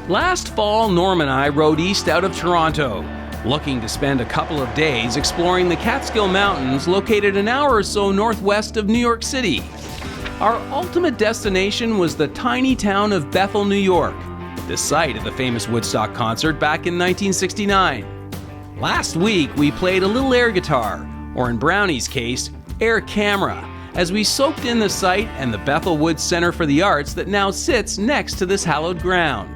Last fall, Norm and I rode east out of Toronto, looking to spend a couple of days exploring the Catskill Mountains located an hour or so northwest of New York City. Our ultimate destination was the tiny town of Bethel, New York, the site of the famous Woodstock concert back in 1969. Last week, we played a little air guitar, or in Brownie's case, air camera, as we soaked in the site and the Bethel Woods Center for the Arts that now sits next to this hallowed ground.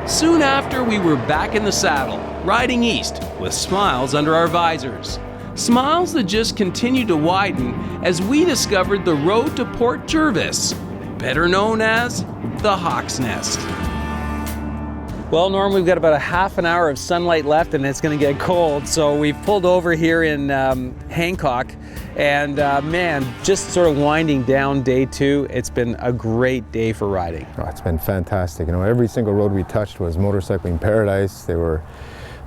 Soon after, we were back in the saddle, riding east, with smiles under our visors. Smiles that just continued to widen as we discovered the road to Port Jervis, better known as the Hawk's Nest. Well, Norm, we've got about a half an hour of sunlight left and it's going to get cold, so we've pulled over here in Hancock, and man, just sort of winding down day two. It's been a great day for riding. Oh, it's been fantastic. You know, every single road we touched was motorcycling paradise. They were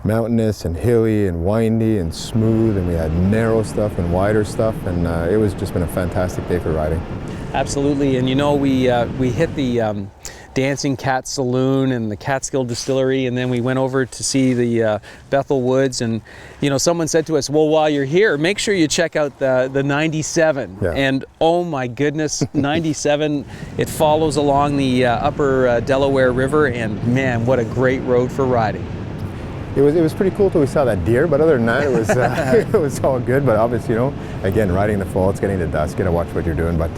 mountainous and hilly and windy and smooth, and we had narrow stuff and wider stuff, and it was just been a fantastic day for riding. Absolutely, and you know, we hit the Dancing Cat Saloon and the Catskill Distillery, and then we went over to see the Bethel Woods, and you know, someone said to us, well, while you're here, make sure you check out the 97. Yeah. And oh my goodness, 97, it follows along the upper Delaware River, and man, what a great road for riding. It was pretty cool till we saw that deer, but other than that, it was it was all good. But obviously, you know, again, riding in the fall, it's getting to dusk. You gotta watch what you're doing. But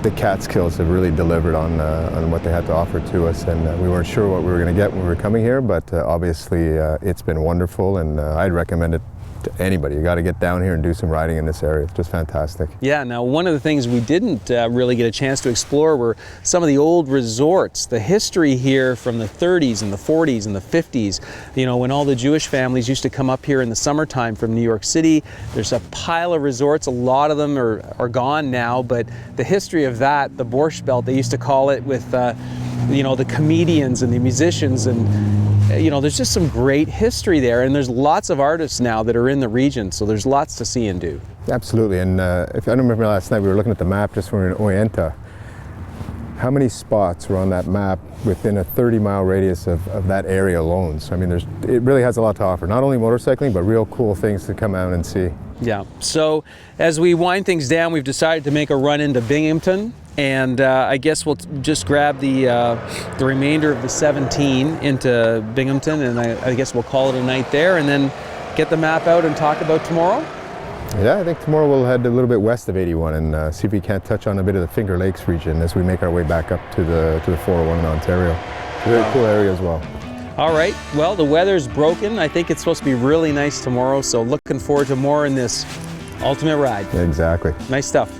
the Catskills have really delivered on what they had to offer to us, and we weren't sure what we were going to get when we were coming here. But obviously, it's been wonderful, and I'd recommend it to anybody. You got to get down here and do some riding in this area. It's just fantastic. Yeah, now one of the things we didn't really get a chance to explore were some of the old resorts, the history here from the 30s and the 40s and the 50s, you know, when all the Jewish families used to come up here in the summertime from New York City. There's a pile of resorts, a lot of them are gone now, but the history of that, the Borscht Belt, they used to call it, with you know, the comedians and the musicians, and you know, there's just some great history there, and there's lots of artists now that are in the region, so there's lots to see and do. Absolutely, and if I remember last night, we were looking at the map just when we were in Oyenta. How many spots were on that map within a 30-mile radius of that area alone? So I mean, it really has a lot to offer, not only motorcycling, but real cool things to come out and see. Yeah, so as we wind things down, we've decided to make a run into Binghamton, and I guess we'll just grab the remainder of the 17 into Binghamton, and I guess we'll call it a night there, and then get the map out and talk about tomorrow. Yeah, I think tomorrow we'll head a little bit west of 81 and see if we can't touch on a bit of the Finger Lakes region as we make our way back up to the 401 in Ontario. It's a very cool area as well. All right, well, the weather's broken. I think it's supposed to be really nice tomorrow, so looking forward to more in this ultimate ride. Exactly. Nice stuff.